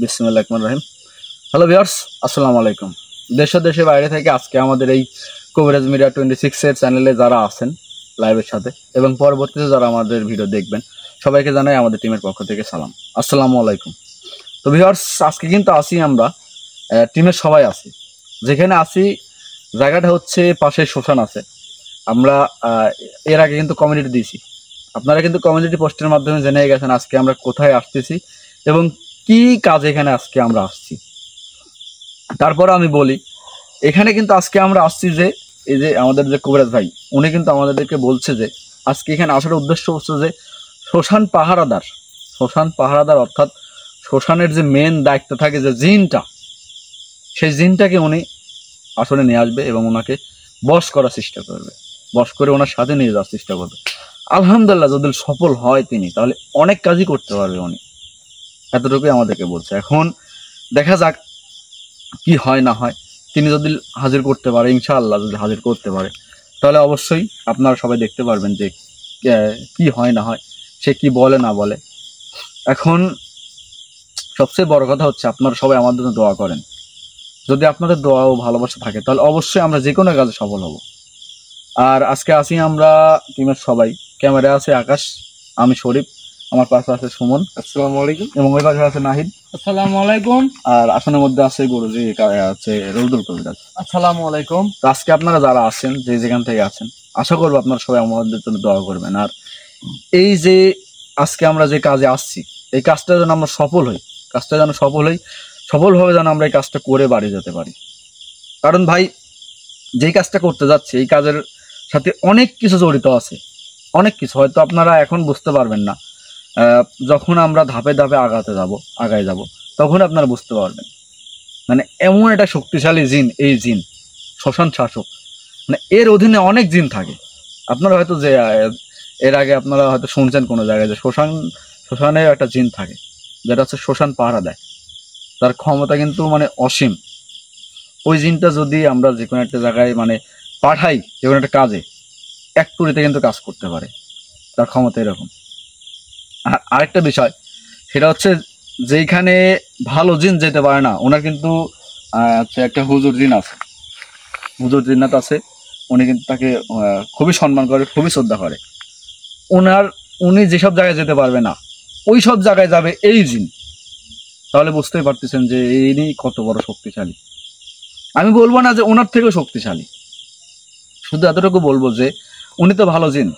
বিসমিল্লাহির রহমানির রহিম। Hello viewers, আসসালামু আলাইকুম। দেশ ও দেশের বাইরে থেকে আজকে আমাদের এই কবিরাজ মিডিয়া 26 এর চ্যানেলে যারা আছেন লাইভের সাথে এবং পরবর্তীতে যারা আমাদের ভিডিও দেখবেন সবাইকে জানাই আমাদের টিমের পক্ষ থেকে সালাম, আসসালামু আলাইকুম। তো ভিউয়ার্স, আজকে কিন্তু আসি আমরা টিমের সবাই আছি। যেখানে আসি জায়গাটা হচ্ছে পাশে শ্মশান আছে। আমরা এর আগে কিন্তু কমিউনিটি দিয়েছি, আপনারা কিন্তু কমিউনিটি পোস্টের মাধ্যমে জেনে গেছেন আজকে আমরা কোথায় আসতেছি এবং কি কাজ এখানে আজকে আমরা আসছি। তারপর আমি বলি, এখানে কিন্তু আজকে আমরা আসছি যে এই যে আমাদের যে কবিরাজ ভাই উনি কিন্তু আমাদেরকে বলছে যে আজকে এখানে আসার উদ্দেশ্য হচ্ছে যে শ্মশান পাহারাদার অর্থাৎ শ্মশানের যে মেন দায়িত্ব থাকে যে জিনটা, সেই জিনটাকে উনি আসলে নিয়ে আসবে এবং ওনাকে বশ করার চেষ্টা করবে, বশ করে ওনার সাথে নিয়ে যাওয়ার চেষ্টা করবে। আলহামদুলিল্লাহ, যদি সফল হয় তিনি, তাহলে অনেক কাজই করতে পারবে উনি, এতটুকুই আমাদেরকে বলছে। এখন দেখা যাক কি হয় না হয়। তিনি যদি হাজির করতে পারে, ইনশাআল্লাহ যদি হাজির করতে পারে, তাহলে অবশ্যই আপনারা সবাই দেখতে পারবেন যে কি হয় না হয়, সে কি বলে না বলে। এখন সবচেয়ে বড় কথা হচ্ছে আপনারা সবাই আমাদের জন্য দোয়া করেন। যদি আপনাদের দোয়া ও ভালোবাসা থাকে তাহলে অবশ্যই আমরা যে কোনো কাজে সফল হব। আর আজকে আসি আমরা টিমের সবাই। ক্যামেরা আছে আকাশ, আমি শরীফ, আমার পাশে আছে সুমন, আসসালামু আলাইকুম, এবং ওই পাশে আছে নাহিদ, আসসালামু আলাইকুম, আর আসনের মধ্যে আছে গুরুজি আছে রৌদুল কবিরাজ, আসসালামু আলাইকুম। তো আজকে আপনারা যারা আছেন যে যেখান থেকে আছেন, আশা করবো আপনারা সবাই আমাদের জন্য দোয়া করবেন। আর এই যে আজকে আমরা যে কাজে আসছি, এই কাজটা যেন আমরা সফল হই, কাজটা যেন সফলভাবে যেন আমরা এই কাজটা করে বাড়ি যেতে পারি। কারণ ভাই, যেই কাজটা করতে যাচ্ছে এই কাজের সাথে অনেক কিছু জড়িত আছে, অনেক কিছু হয়তো আপনারা এখন বুঝতে পারবেন না। যখন আমরা ধাপে ধাপে আগায় যাব তখন আপনারা বুঝতে পারবেন। মানে এমন একটা শক্তিশালী জিন, এই জিন শ্মশান শাসক, মানে এর অধীনে অনেক জিন থাকে। আপনারা হয়তো যে এর আগে আপনারা হয়তো শুনছেন কোনো জায়গায় যে শ্মশানের একটা জিন থাকে, যেটা হচ্ছে শ্মশান পাহারা দেয়। তার ক্ষমতা কিন্তু মানে অসীম। ওই জিনটা যদি আমরা যে কোনো একটা জায়গায় মানে পাঠাই, যে কোনো একটা কাজে, এক তুড়িতে কিন্তু কাজ করতে পারে, তার ক্ষমতা এরকম। আর আরেকটা বিষয়, সেটা হচ্ছে যেইখানে ভালো জিন যেতে পারে না, ওনার কিন্তু একটা হুজুর জিন আছে, হুজুর জিন্নাত আছে। উনি কিন্তু তাকে খুবই সম্মান করে, খুবই শ্রদ্ধা করে। উনি যেসব জায়গায় যেতে পারবে না, ওই সব জায়গায় যাবে এই জিন। তাহলে বুঝতেই পারতেছেন যে ইনি কত বড় শক্তিশালী। আমি বলবো না যে ওনার থেকেও শক্তিশালী, শুধু এতটুকু বলবো যে উনি তো ভালো জিন,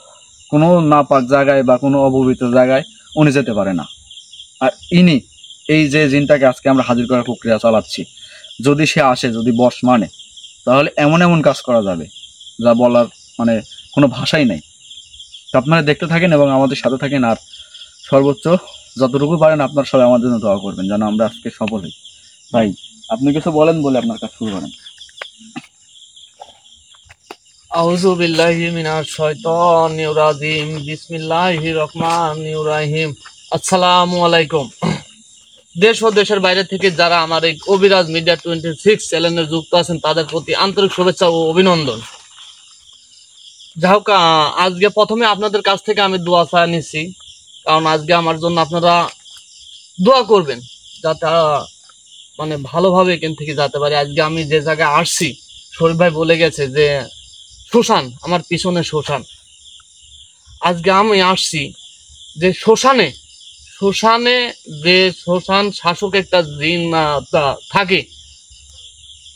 কোনো নাপাক জায়গায় বা কোনো অপবিত্র জায়গায় উনি যেতে পারে না। আর ইনি এই যে জিনটাকে আজকে আমরা হাজির করার প্রক্রিয়া চালাচ্ছি, যদি সে আসে, যদি বশ মানে, তাহলে এমন এমন কাজ করা যাবে যা বলার মানে কোনো ভাষাই নেই। তো আপনারা দেখতে থাকেন এবং আমাদের সাথে থাকেন। আর সর্বোচ্চ যতটুকু পারেন আপনারা সবাই আমাদের জন্য দোয়া করবেন যেন আমরা আজকে সফল হই। ভাই, আপনি কিছু বলেন, বলে আপনার কাজ শুরু করেন। আউযু বিল্লাহি মিনাশ শাইতানির রাজিম, বিসমিল্লাহির রহমানির রহিম। আসসালামু আলাইকুম। দেশ ও দেশের বাইরে থেকে যারা আমার এই কবিরাজ মিডিয়া 26 চ্যানেলে যুক্ত আছেন তাদের প্রতি আন্তরিক শুভেচ্ছা ও অভিনন্দন। যাই হোক, আজকে প্রথমে আপনাদের কাছ থেকে আমি দোয়া চাই নিচ্ছি, কারণ আজকে আমার জন্য আপনারা দোয়া করবেন যাতে মানে ভালোভাবে এখান থেকে যেতে পারি। আজকে আমি যে জায়গায় আসছি, শরীফ ভাই বলে গেছে যে শ্মশান, আমার পিছনে শ্মশান। আজকে আমি আসছি যে শ্মশানে যে শ্মশান শাসক একটা জিন থাকে,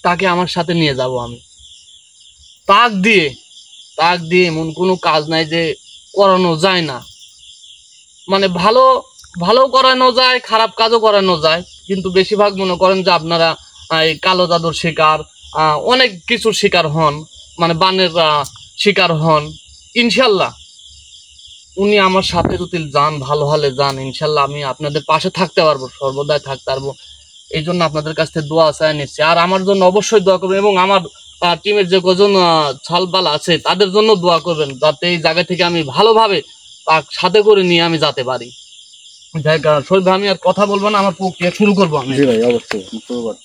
তাকে আমার সাথে নিয়ে যাব আমি। তাক দিয়ে এমন কোনো কাজ নাই যে করানো যায় না। মানে ভালো ভালো করানো যায়, খারাপ কাজও করানো যায়, কিন্তু বেশিরভাগ মনে করেন যে আপনারা এই কালো জাদুর শিকার, অনেক কিছুর শিকার হন, মানে বানের শিকার হন। ইনশাল্লাহ উনি আমার সাথে যদি যান, ভালো হলে যান, ইনশাল্লাহ আমি আপনাদের পাশে থাকতে পারবো, সর্বদাই থাকতে পারবো। এই জন্য আপনাদের কাছ থেকে দোয়া চাই নিচ্ছি। আর আমার জন্য অবশ্যই দোয়া করবেন এবং আমার টিমের যে কজন ছালবাল আছে তাদের জন্য দোয়া করবেন, যাতে এই জায়গা থেকে আমি ভালোভাবে সাথে করে নিয়ে আমি যেতে পারি। যাই শরীফ ভাই, আমি আর কথা বলবো না, আমার প্রক্রিয়া শুরু করবো আমি। জি ভাই, অবশ্যই শুরু করেন।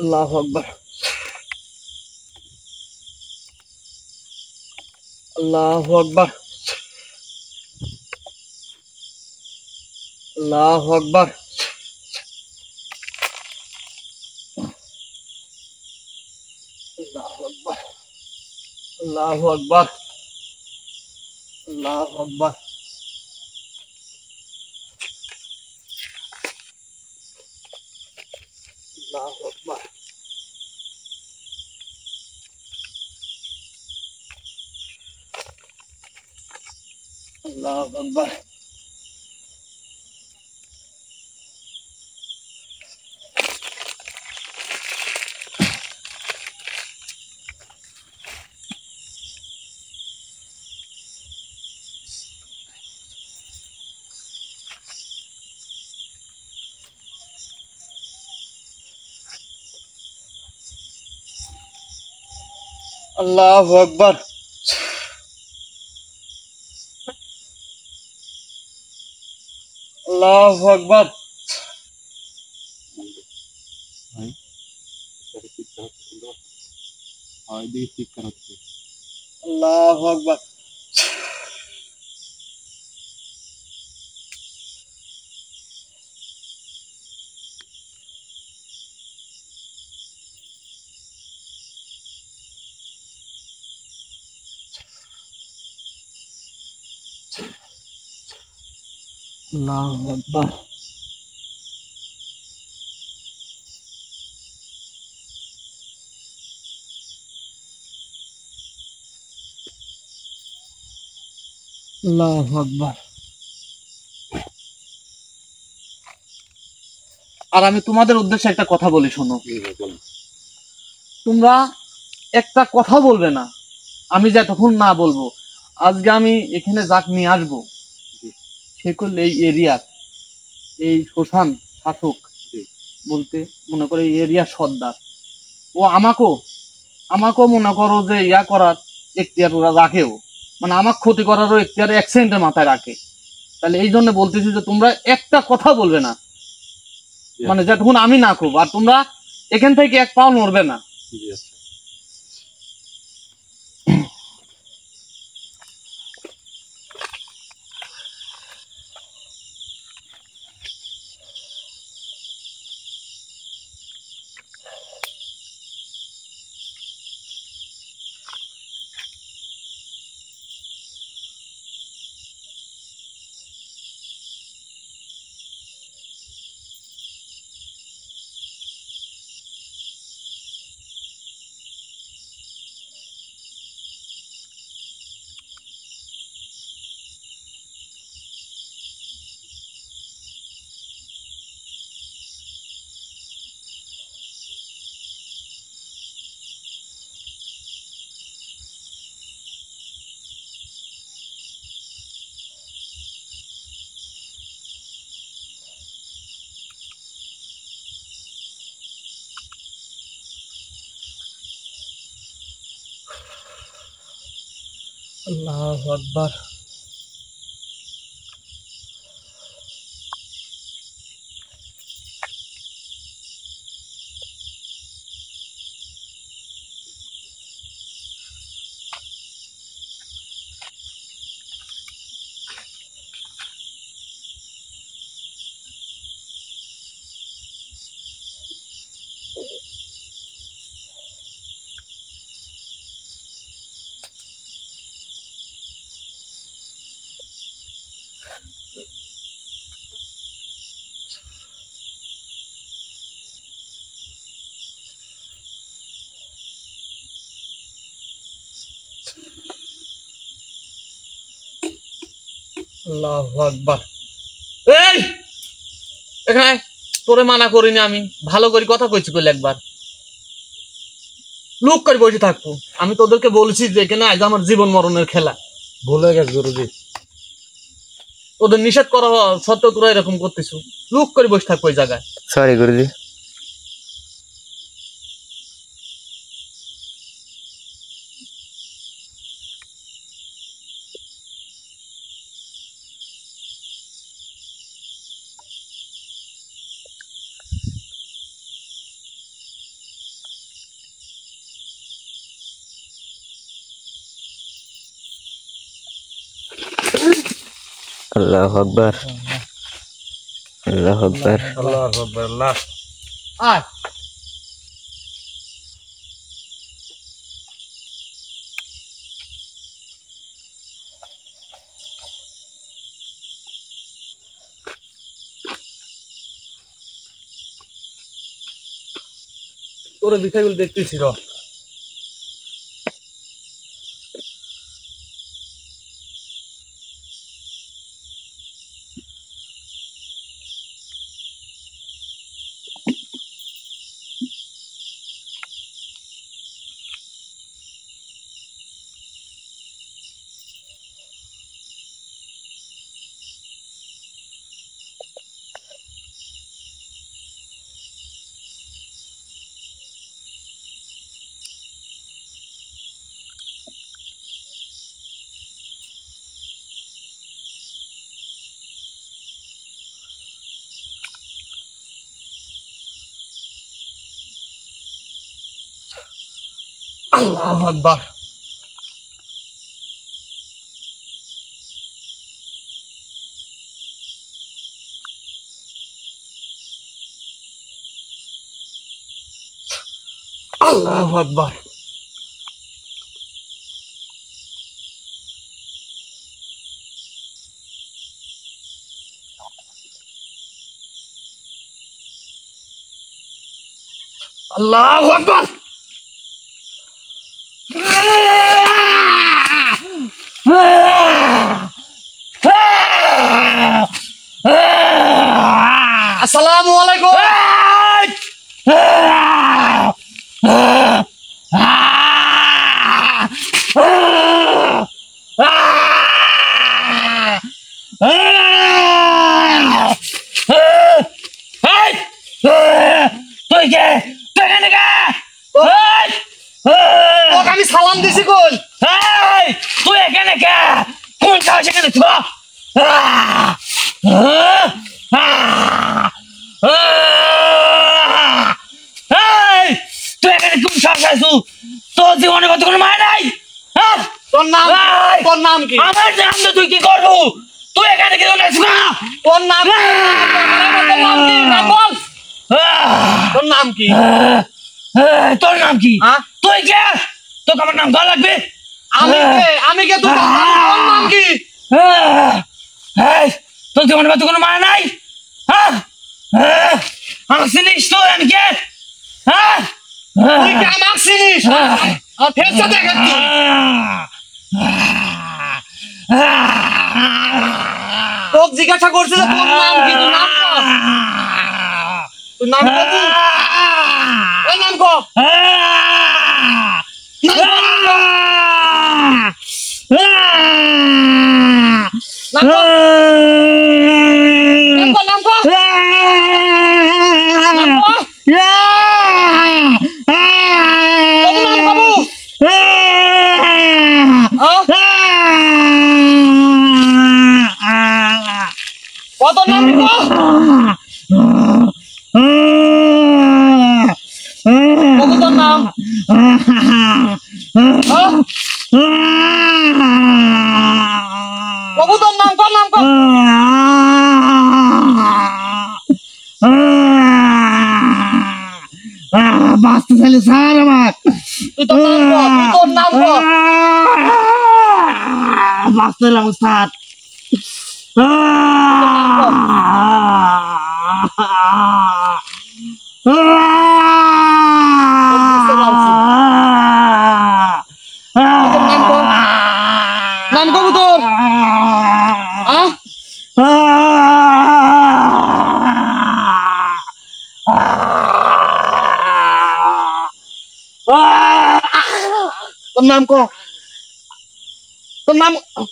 আল্লাহু আকবার, আল্লাহু আকবার, আল্লাহু আকবার, আল্লাহু আকবার, আল্লাহু আকবার, আল্লাহু আকবার, আল্লাহু আকবার, আল্লাহু আকবার। আল্লাহু আকবার, আল্লাহু আকবার, আল্লাহু আকবার, আল্লাহু আকবার, আল্লাহু আকবার। আর আমি তোমাদের উদ্দেশ্যে একটা কথা বলি, শোনো। তোমরা একটা কথা বলবে না আমি যতক্ষণ না বলবো। আজকে আমি এখানে যাক নিয়ে আসবো, সে করলে এই এরিয়ার এই শ্মশান শাসক বলতে মনে করে এই এরিয়ার সর্দার, ও আমাকেও আমাকেও মনে করো যে ইয়া করার এখতিয়ার ওরা রাখেও, মানে আমার ক্ষতি করারও এখতিয়ার এক সেকেন্ডের মাথায় রাখে। তাহলে এই জন্য বলতেছি যে তোমরা একটা কথা বলবে না, মানে যতক্ষণ আমি না করবো, আর তোমরা এখান থেকে এক পাও নড়বে না। আল্লাহু আকবার, আল্লাহু আকবার। এই এখানে তোরে মানা করিনি, আমি ভালো করে কথা কইছি, কইলে একবার লোক করে বসে থাকবো। আমি তোদেরকে বলছি যে এখানে আজ আমার জীবন মরণের খেলা। ভুলে গেছে গুরুজি। তোদের নিষেধ করা সত্ত্বেও তোরা এরকম করতেছো, লোক করে বসে থাকবো ওই জায়গায়। সরি গুরুজি। আল্লাহু আকবার আল্লাহু আকবার আল্লাহু আকবার আল্লাহ আয় তোর বিষয়গুলো দেখতেছি র আল্লাহু আকবার আল্লাহু আকবার আল্লাহু আকবার আসসালামু আলাইকুম তুই কে তুই কেন কে তোকে আমি সালাম দিছি কই তুই এখানে কে কোন সাহস এখানে তো তুই এখানে কোন সাহস আছো তোর জীবনে কত কোনো মায় নাই তোর নাম কি আমার নাম তো তুই কি করবো তুই এখানে কি জন্য আসবো তোর নাম কি নাম বল তোর নাম কি তোর নাম কি হ্যাঁ? তুই কে তোকে আমার নাম দেওয়া লাগবে আমি কে তোর নাম কি তোর জীবনে কত কোনো মানে নাই আমার চিনিস তো আমি কে তুই কি আমাকে চিনিস আর ফেরত দেখেন তুই তোকে জিজ্ঞাসা করছিল তোর নাম কি তোর নাম কো তোর নাম কো তুই ওই নাম কো নাম কো নাম কো নাম কো কত নাম কো কত নাম কত নাম কো নাম কো বাঁচতে চাইলে স্যার আমার তুই তোর নাম কো বাঁচতে এলাম স্যার নাম কবু তোর তোর নাম কো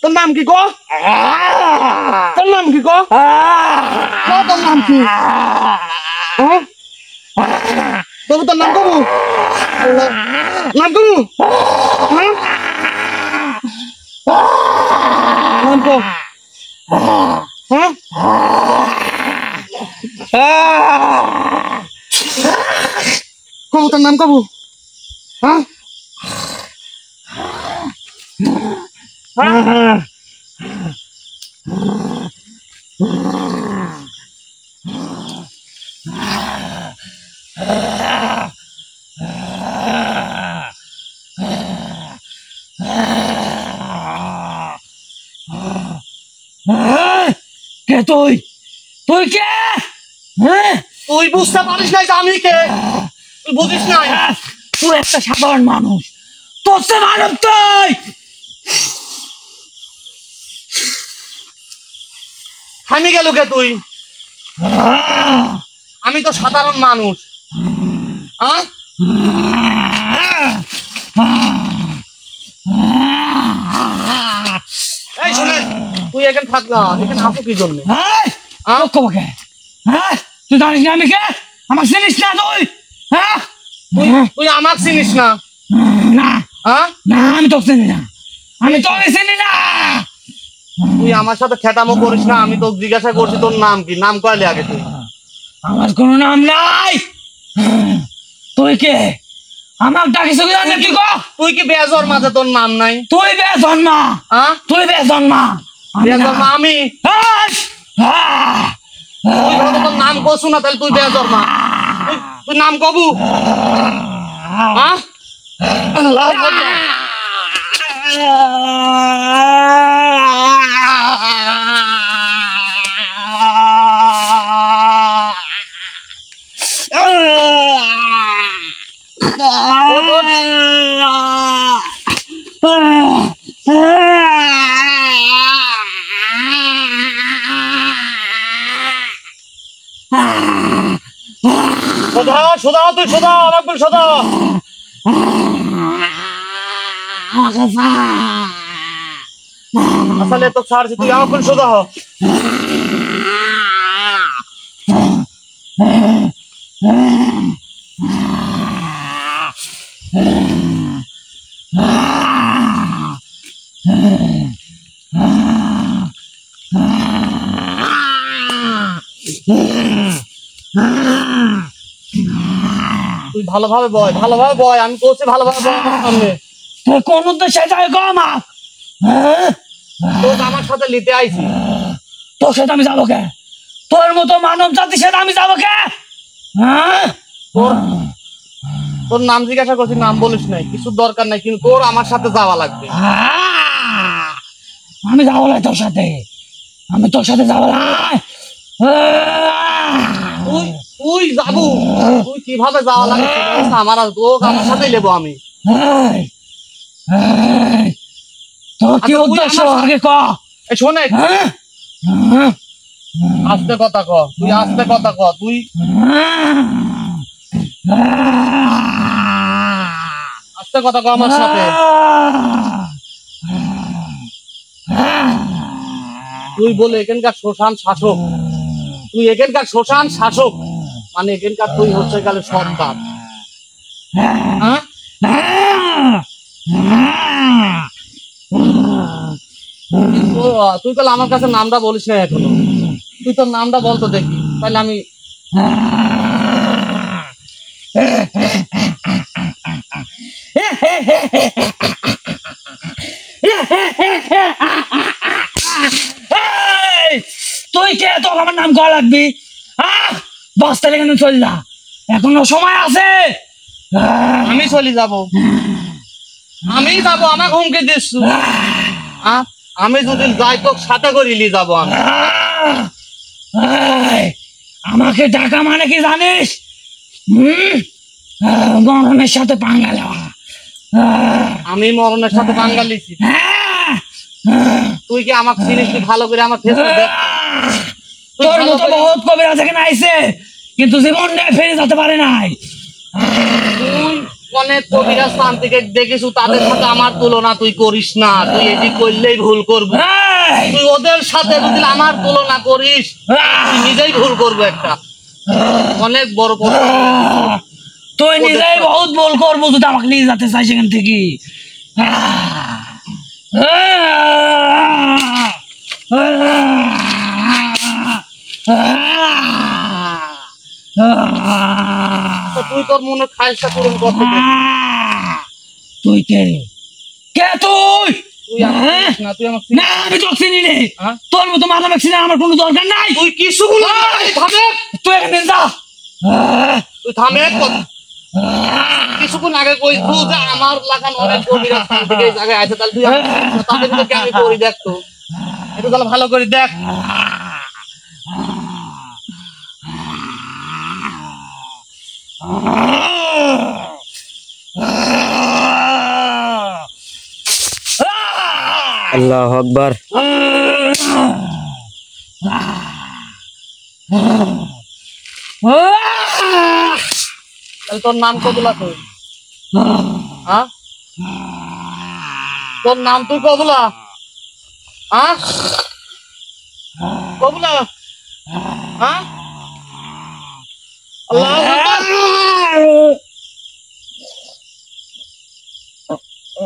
তোর নাম কি কো তোর নাম কি কো তোর নাম কি তোর নাম কবু নাম কবু নাম কো কবু তোর নাম কবু কে তুই? তুই কে? তুই বুঝতে পারিস নাই যে আমি কে? তুই বুঝিস নাই? তুই একটা সাধারণ মানুষ, তোর সে মানব তুই। থামি গেল কে তুই? আমি তো সাধারণ মানুষ। হ্যাঁ, এই শুনে, তুই এখানে থাক না, এখানে আসো কি জন্য? তুই জানিস না আমি কে? আমার চিনিস না তুই? তুই আমাকে চিনিস না? না হ্যাঁ, না, আমি তোকে চিনি না, আমি তোকে চিনি না। তুই আমার সাথে খেটামো করিস না। আমি তোকে জিজ্ঞাসা করছি তোর নাম কি? নাম কয়লে আগে তুই? আমার কোনো নাম নাই। তুই কে? আমার ডাকিস তুই কো? তুই কি বেজর মাঝে তোর নাম নাই? তুই বেজন্মা। হ্যাঁ, তুই বেজন্মা। বেজর মা আমি? তুই ধরো তোর নাম কসু না, তাহলে তুই বেজর মা। তুই নাম কবু? হ্যাঁ, সোধা সোধা, তুই সোধা, আমাকে বল সোধা। আসলে তো ছাড়ছি, তুই আমাকে বল সোধা। তুই ভালোভাবে বয়, ভালোভাবে বয়, আমি বলছি ভালোভাবে বয় আমার সামনে। তুই কোন উদ্দেশ্যে যাই গো আমার? তোর আমার সাথে নিতে আইছি। তোর সাথে আমি যাবো কে? তোর মতো মানব জাতির সাথে আমি যাবো কে? তোর তোর নাম জিজ্ঞাসা করছি, নাম বলিস নাই, কিছু দরকার নাই, কিন্তু তোর আমার সাথে যাওয়া লাগবে। আমি যাবো না তোর সাথে, আমি তোর সাথে যাবো না। তুই তুই যাবো, তুই কিভাবে যাওয়া লাগে আমার তোকে আমার সাথে নেবো আমি। তোর কি উদ্দেশ্য আগে ক? শোনে, আস্তে কথা ক, তুই আস্তে কথা ক। তুই আস্তে কথা ক আমার সাথে। তুই বলে এখানকার শ্মশান শাসক, তুই এখানকার শ্মশান শাসক, মানে এখানকার তুই হচ্ছে গেলে সন্তান। হ্যাঁ, তুই তাহলে আমার কাছে নামটা বলিস না এখনো। তুই তোর নামটা বলতো দেখি, তাহলে আমি তুই কে? তোর আমার নাম কয়া লাগবি? বাস তাহলে কেন চল যা, এখনো সময় আছে। আমি চলে যাব, আমি যাবো, আমাকে হুমকি দিস। আমি যদি যাই তোর সাথে করে নিয়ে যাবো আমি। আমাকে টাকা মানে কি জানিস? মরণের সাথে পাঙ্গা দেওয়া। আমি মরণের সাথে পাঙ্গা লিছি? তুই কি আমাকে চিনিস? তুই ভালো করে আমার ফেস দেখ। তোর মতো বহুত কবিরাজ এখানে আইছে, কিন্তু জীবন নিয়ে ফিরে যেতে পারে নাই। তুই অনেক কবিরাজ তান্ত্রিক দেখিস, তাদের সাথে আমার তুলনা তুই করিস না। তুই এটি করলেই ভুল করবি। তুই ওদের সাথে যদি আমার তুলনা করিস, তুই নিজেই ভুল করবো একটা অনেক বড়। তুই নিজেই বহুত ভুল করবো যদি আমাকে নিয়ে যেতে চাই সেখান থেকে। তুই তোর মনে খাইসটা পূরণ করতে দে। তুই কে? কে তুই? তুই আমাকে না, তুই আমাকে না, আমি তোকে চিনি নে। তোর মতো মাথা চিনি আমার কোনো দরকার নাই। তুই কিছু থামে, তুই এখানে যা, তুই থামে। কিছুক্ষণ আগে কই তুই যে আমার লাগান অনেক কবিরাজ তান্ত্রিক এই জায়গায় আছে, তাহলে তুই তাদেরকে আমি করি দেখতো। একটু তাহলে ভালো করে দেখ। আল্লাহু আকবার। তোর নাম কবুলা তুই? হ্যাঁ, তোর নাম তুই কবুলা? হ্যাঁ, কবুলা? হ্যাঁ, আল্লাহু আকবার।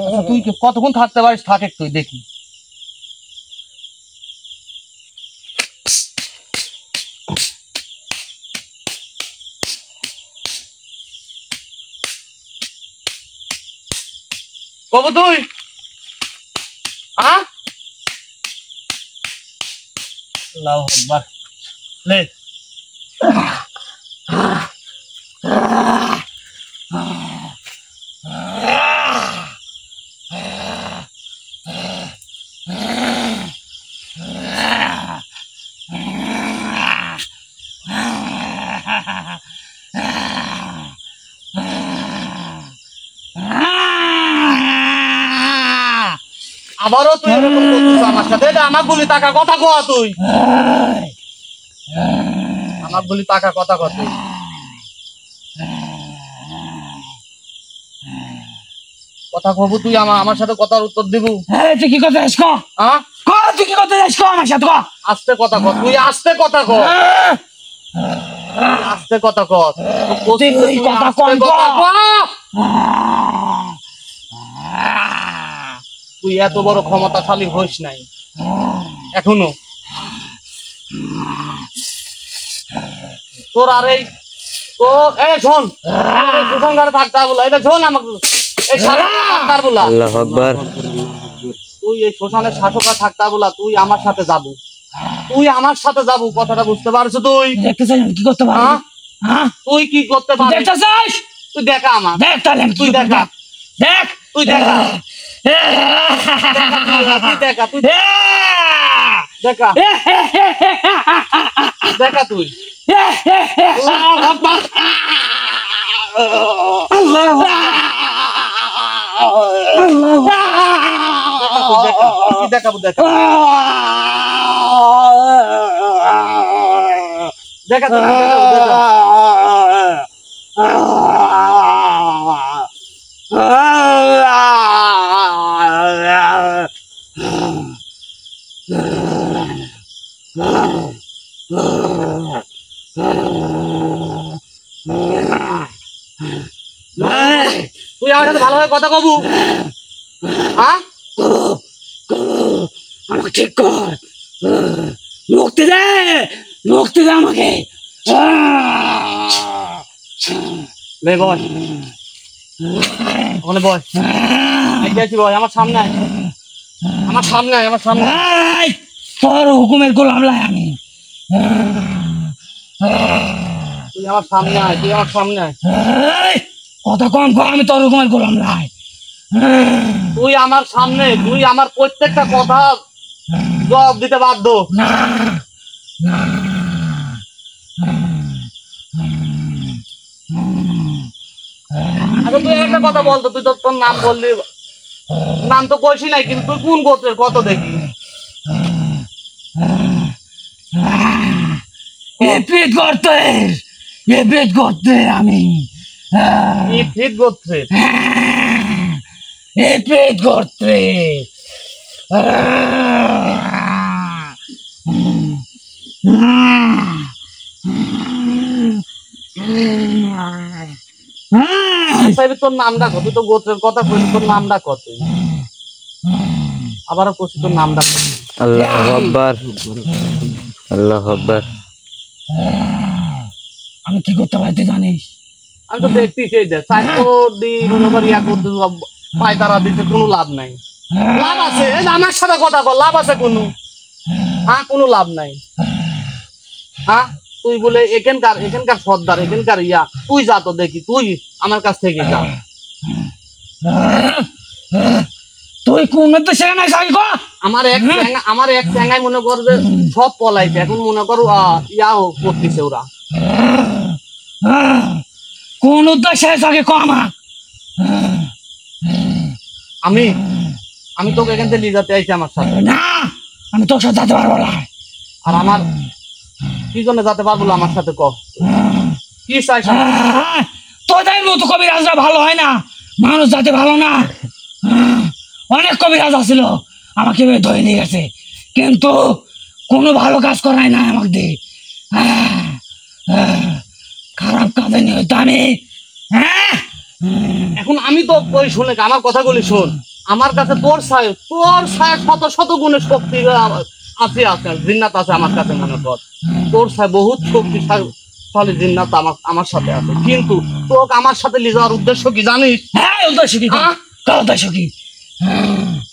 আচ্ছা, তুই কতক্ষণ থাকতে পারিস? থাকে তুই দেখি। কব তুই? আল্লাহু আকবার। লে আবারও তুই এরকম করছিস আমার সাথে? আমার গুলি টাকা কথা কয়া তুই, আমার গুলি টাকা কথা কয়া তুই। কথা কব তুই? আমার সাথে কথার উত্তর দিব? তুই কি কথা যাস? তুই কি কথা যাস আমার সাথে? আস্তে কথা কর তুই, আস্তে কথা কর, আস্তে কথা কর। তুই কথা কম কর। তুই এত বড় ক্ষমতাশালী হইস নাই এখনো। তোর আর এই তো শোন, সুসংঘারে থাকতে বলা, এটা শোন আমাকে, এই শাসক বলা। আল্লাহু আকবার। তুই এই শ্মশানের শাসক থাকতে বলা, তুই আমার সাথে যাবো, তুই আমার সাথে যাবো, কথাটা বুঝতে পারছো? তুই দেখতে চাই কি করতে পারি? তুই কি করতে পারিস? দেখতে চাস? তুই দেখা আমার, দেখ তাহলে তুই দেখা, দেখ তুই দেখা, তুই দেখা, তুই দেখা, দেখা তুই। দেখাবো দেখা, দেখা তুই, তুই আমার সাথে ভালোভাবে কথা কবু। হ্যাঁ, আমাকে ঠিক কর, মুক্তি দে, মুক্তি দে আমাকে। লে বয়, ওখানে বয়, আছি বয়, আমার সামনে আয়, আমার সামনে আয়, আমার সামনে। তোর হুকুমের গোলাম লাই আমি। তুই আমার সামনে আয়, তুই আমার সামনে আয়। কথা কম কর, আমি তোর হুকুমের গোলাম লাই। তুই আমার সামনে, তুই আমার প্রত্যেকটা কথা জবাব দিতে বাধ্য। না না, আচ্ছা তুই একটা কথা বলতো, তুই তো তোর নাম বললি, নাম তো কইছি নাই, কিন্তু তুই কোন গোত্রের কত দেখি? এপিট গোত্রের, এপিট গোত্রের আমি। ইফরিত গোত্রের? এপিট গোত্রের। তোর নামটা কত? তুই তো গোত্রের কথা কইলি, তোর নামটা কত? আবারও কইছি তোর নামটা কত? আল্লাহু আকবার, আল্লাহু আকবার। আমি কি করতে পারি তুই জানিস? আমি তো দেখতেছি এই যে পায়তারা দিতে কোনো লাভ নাই। লাভ আছে? আমার সাথে কথা কর, লাভ আছে কোনো? হ্যাঁ, কোনো লাভ নাই। হ্যাঁ, তুই বলে এখানকার সর্দার, এখানকার ইয়া, তুই যা তো দেখি, তুই আমার কাছ থেকে যা। তুই কোন দেশে নাই সাকি কো আমার এক চ্যাঙ্গাই মনে কর যে সব পলাইছে, এখন মনে করো ইয়াও করতেছে ওরা। কোন দেশে সাকি কো আমার আমি তোকে এখান থেকে নিয়ে যেতে আইছি আমার সাথে। না আমি তোর সাথে যেতে পারবো না। আর আমার কি জন্য যেতে পারবো না আমার সাথে? ক কি চাইছ? তোদের মতো কবিরাজরা ভালো হয় না, মানুষ যাতে ভালো না। অনেক কবিরাজ আছিল আমাকে ধরে নিয়ে গেছে, কিন্তু কোনো ভালো কাজ করায় না আমাকে দিয়ে। খারাপ কাজে নিয়ে হইতো আমি। এখন আমি তো ওই শুনে আমার কথাগুলি শোন। আমার কাছে তোর ছায় শত শত গুণের শক্তি আছে আছে জিন্নাত আছে আমার কাছে। মনে কর তোর ছায় বহুত শক্তিশালী জিন্নাত আমার সাথে আছে, কিন্তু তোকে আমার সাথে নিয়ে যাওয়ার উদ্দেশ্য কি জানিস? হ্যাঁ উদ্দেশ্য কি? উদ্দেশ্য কি?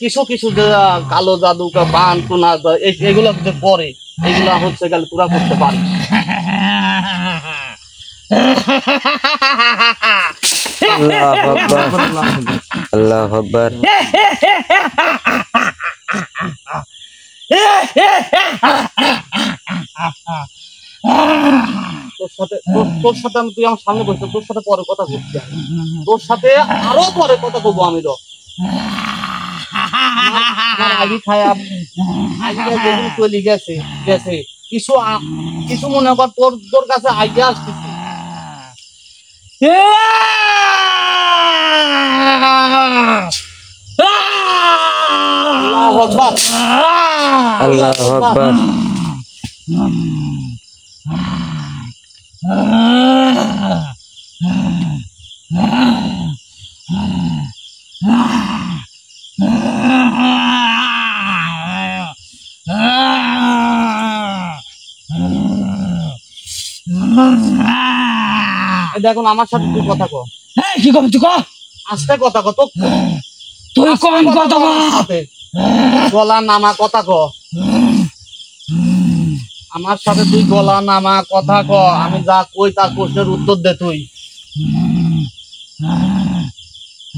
কিছু কিছু যে কালো জাদু বান টুনা এগুলো যে করে, এগুলা হচ্ছে গেলে তোরা করতে পারিস। আল্লাহু আকবার। তোর সাথে আমি, তুই আমার সামনে বসে, তোর সাথে পরে কথা বলছি। তোর সাথে আরো পরে কথা বলবো আমি। আগে খায় চলে গেছে গেছে কিছু কিছু মনে কর তোর কাছে আইডিয়া আসতেছে। আল্লাহু আকবার, আল্লাহু আকবার। দেখুন আমার সাথে তুই কথা কর। কি কবি তুই? আস্তে কথা কত, তুই কম কথা গলা নামা কথা ক। আমার সাথে তুই গলা নামা কথা ক। আমি যা কই তার প্রশ্নের উত্তর দে তুই।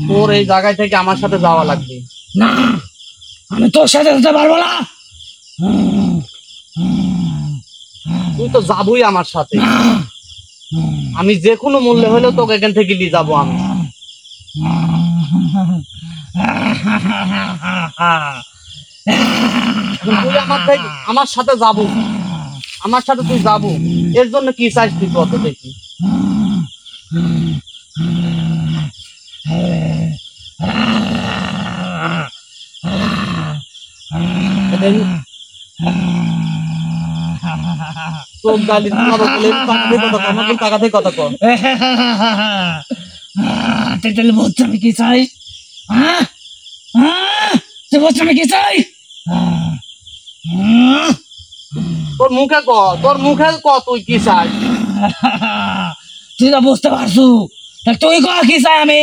তোর এই জায়গায় থেকে আমার সাথে যাওয়া লাগবে। না আমি তোর সাথে যেতে পারবো না। তুই তো যাবই আমার সাথে। আমি যে কোনো মূল্যে হলেও তোকে এখান থেকে নিয়ে যাবো আমি। তুই আমার সাথে যাবো, আমার সাথে তুই যাবো। এর জন্য কি চাইছ তুই? কত দেখি তোর গালি টাকা থেকে কথা কর। তাহলে বলছি আমি কি চাই? বলছি আমি কি চাই? তোর মুখে ক তুই কি চাই? তুই তো বুঝতে পারছু, তুই ক কি চাই আমি?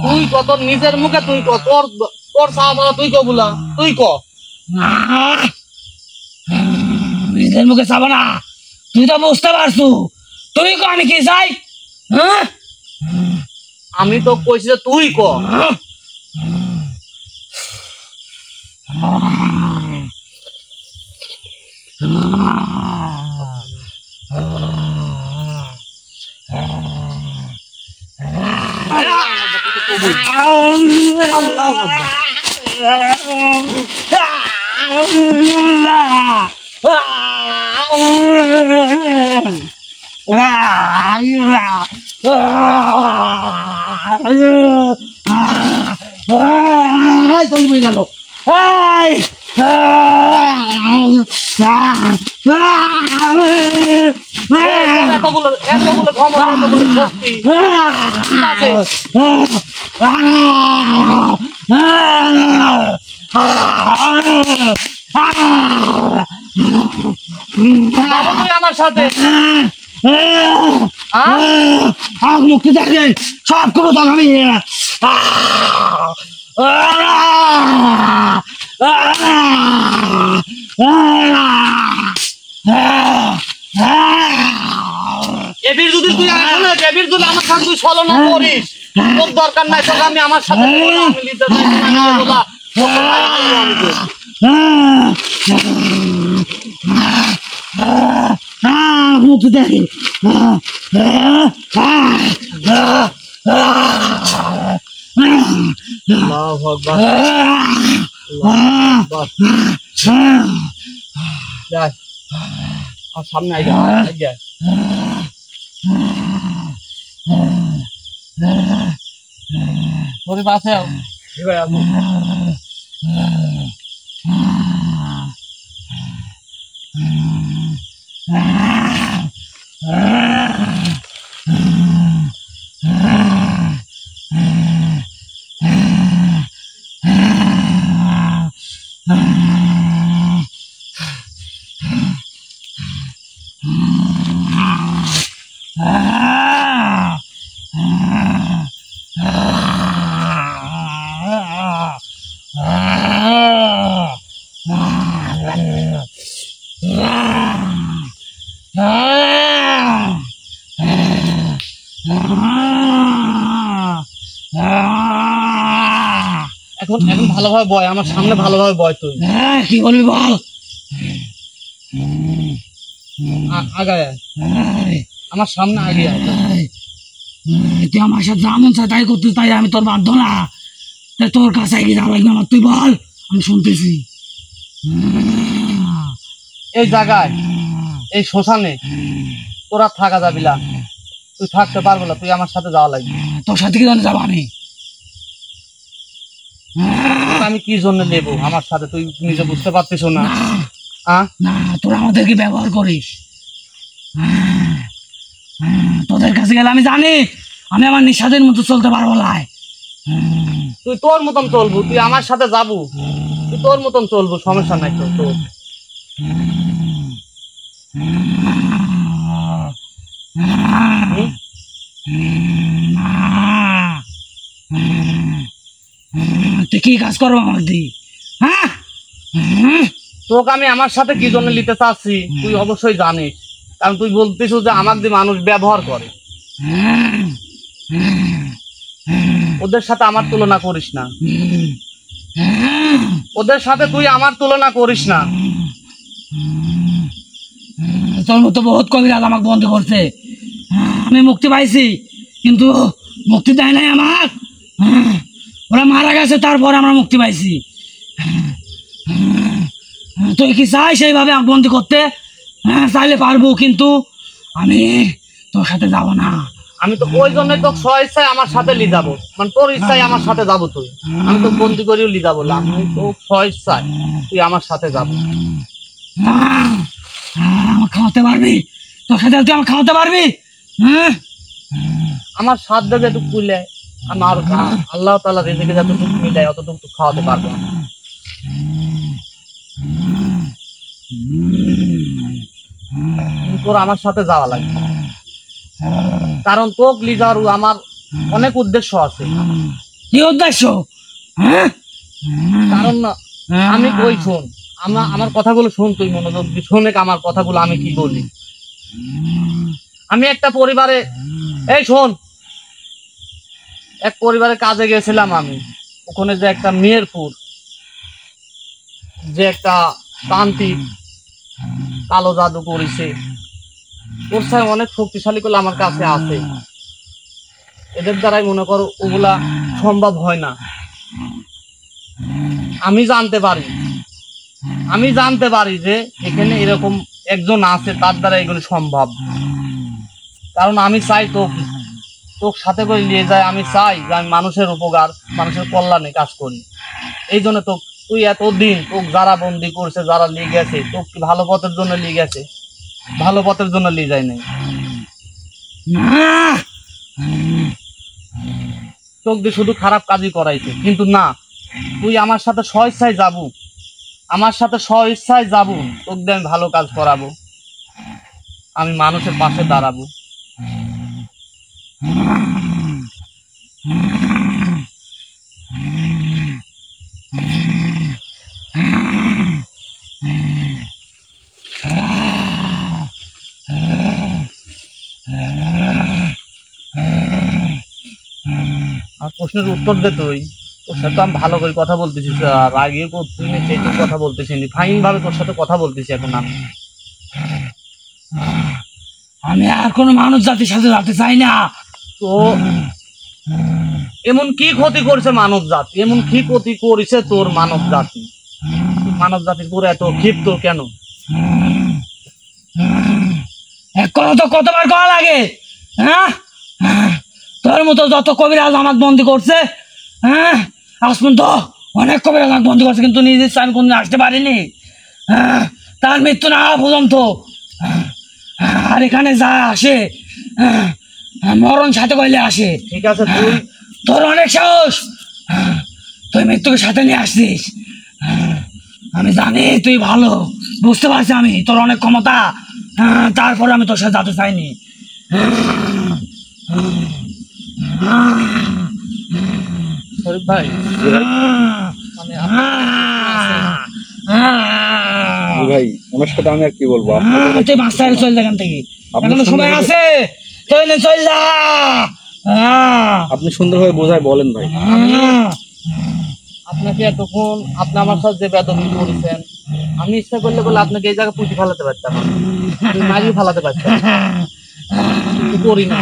তুই ক, তোর নিজের মুখে তুই ক। তোর চাওয়া তুই ক বলা, তুই ক। নিজের মুখে চাবো না, তুই তো বুঝতে পারছু। তুই ক আমি কি চাই? আমি তো কইছি যে তুই ক। চলবে গেল। এতগুলো ক্ষমতা, এতগুলো শক্তি। তুই আমার সাথে মুক্তি দেখেন সব ক্ষমতা আমি। এবির যদি তুই আমার সাথে তুই ছলনা করিস, তোর দরকার নাই, তোকে আমি আমার সাথে নেবো না, আমি নিতে চাইছি না, আমি নেবো না। তোকে আমি বলবো আমি তো। মুক্তি দেখে আল্লাহু আকবার, আল্লাহু আকবার। যাই, আমার সামনে আই যা। তোর পাশে আও। এবার আসো। এখন এখন ভালোভাবে বয়, আমার সামনে ভালোভাবে বয় তুই। কি বলবি বল? আগায় আয়, আমার সামনে আগে আয়। তুই আমার সাথে যেমন চাই তাই করতে, তাই আমি তোর বাধ্য না। তাই তোর কাছে এগিয়ে যাওয়া লাগবে আমার, তুই বল, আমি শুনতেছি। এই জায়গায়, এই শ্মশানে তোরা থাকা যাবি না, তুই থাকতে পারবো না, তুই আমার সাথে যাওয়া লাগবে। তোর সাথে কি জানে যাবো আমি? তোকে আমি কি জন্য নেবো আমার সাথে, তুই নিজে বুঝতে পারতিস না? না, তোরা আমাদেরকে ব্যবহার করিস। তোদের কাছে গেলে আমি জানি আমি আমার নিঃস্বাদের মতো চলতে পারবো না। তুই তোর মতন চলবো, তুই আমার সাথে যাবো, তুই তোর মতন চলবো, সমস্যা নাই তোর। তোর তুই কি কাজ করবো আমার দিয়ে? হ্যাঁ, তোকে আমি আমার সাথে কি জন্য নিতে চাচ্ছি তুই অবশ্যই জানিস, কারণ তুই বলতিস যে আমার দিয়ে মানুষ ব্যবহার করে। ওদের সাথে আমার তুলনা করিস না, ওদের সাথে তুই আমার তুলনা করিস না। তোর মতো বহুত কবিরাজ আমাকে বন্ধ করছে, আমি মুক্তি পাইছি, কিন্তু মুক্তি দেয় নাই আমার। ওরা মারা গেছে, তারপর আমরা মুক্তি পাইছি। তুই কি চাই সেইভাবে আমাকে বন্দি করতে? চাইলে পারবো, কিন্তু আমি তোর সাথে যাব না। আমি তো ওই জন্যই তোকে স্ব-ইচ্ছায় আমার সাথে লি যাবো, মানে তোর ইচ্ছায় আমার সাথে যাবো তুই, আমি তো বন্দি করেও লি যাবো না, আমি তো স্ব-ইচ্ছায় তুই আমার সাথে যাবো। আমার খাওয়াতে পারবি? তোর সাথে তুই আমার খাওয়াতে পারবি? আমার সাথ দেবে একটু কুলে, আমার আল্লাহ তাআলা রিজিকে যতটুকু মিলায় অতটুকু তো খাওয়াতে পারবো। তোর আমার সাথে যাওয়া লাগবে, কারণ তোক লি যাওয়ার আমার অনেক উদ্দেশ্য আছে। কি উদ্দেশ্য? কারণ আমি কই শোন, আমার কথাগুলো শোন, তুই মনোযোগ দিয়ে শোনে আমার কথাগুলো আমি কি বলি। আমি একটা পরিবারে, এই শোন, এক পরিবারে কাজে গেছিলাম আমি, ওখানে যে একটা মেহেরপুর যে একটা তান্ত্রিক কালো জাদু করেছে, ওর সাথে অনেক শক্তিশালী করলে আমার কাছে আছে, এদের দ্বারাই মনে করো ওগুলা সম্ভব হয় না। আমি জানতে পারি যে এখানে এরকম একজন আছে, তার দ্বারা এগুলো সম্ভব। কারণ আমি চাই তোকে সাথে করে নিয়ে যায়, আমি চাই যে আমি মানুষের উপকার, মানুষের কল্যাণে কাজ করি। এই জন্য তুই এতদিন তোকে যারা বন্দি করছে, যারা নিয়ে গেছে, তোকে কি ভালো পথের জন্য নিয়ে গেছে? ভালো পথের জন্য নিয়ে যায় নাই, তোকে দিয়ে শুধু খারাপ কাজই করাইছে। কিন্তু না, তুই আমার সাথে স্ব-ইচ্ছায় যাবো, আমার সাথে স্ব-ইচ্ছায় যাবো, তোকে দিয়ে আমি ভালো কাজ করাবো, আমি মানুষের পাশে দাঁড়াবো। প্রশ্নের উত্তর দে তুই। তোর সাথে আমি ভালো করে কথা বলতেছি, আর আগে তুই সেইটুকু কথা বলতেছি, ফাইন ভাবে তোর সাথে কথা বলতেছি এখন আমি। আমি আর কোনো মানুষ জাতির সাথে যেতে চাই না। তো এমন কি ক্ষতি করছে মানব জাতি, এমন কি ক্ষতি করেছে তোর মানব জাতি? মানব জাতির পুরো এত ক্ষিপ্ত কেন? এক কথা তো কতবার কওয়া লাগে, হ্যাঁ? তোর মতো যত কবিরাজ আমাকে বন্দি করছে, হ্যাঁ, আজ পর্যন্ত অনেক কবিরাজ আমাকে বন্দি করছে, কিন্তু নিজের ইচ্ছায় আমি কোনদিন আসতে পারিনি। হ্যাঁ, তার মৃত্যু না হওয়া পর্যন্ত। আর এখানে যা আসে, মরণ সাথে কইলে আসে। ঠিক আছে, তুই তোর অনেক সাহস, তুই মৃত্যুকে সাথে নিয়ে আসছিস। আমি জানি তুই ভালো, বুঝতে পারছি আমি তোর অনেক ক্ষমতা, তারপরে আমি তোর সাথে যেতে চাইনি। শরীফ ভাই, মানে ভাই আমার সাথে আমি আর কি বলবো, তুই মাছ টাইরে চল এখান থেকে, এখনো সময় আছে, চল চল যা। আপনি সুন্দরভাবে বোঝায় বলেন ভাই। আপনাকে এতক্ষণ আপনি আমার সাথে যে বেদবি করেছেন, আমি ইচ্ছা করলে বলে আপনাকে এই জায়গায় পুঁজি ফেলাতে পারতাম, আমি মাঝি ফেলাতে পারতাম, কিন্তু করি না।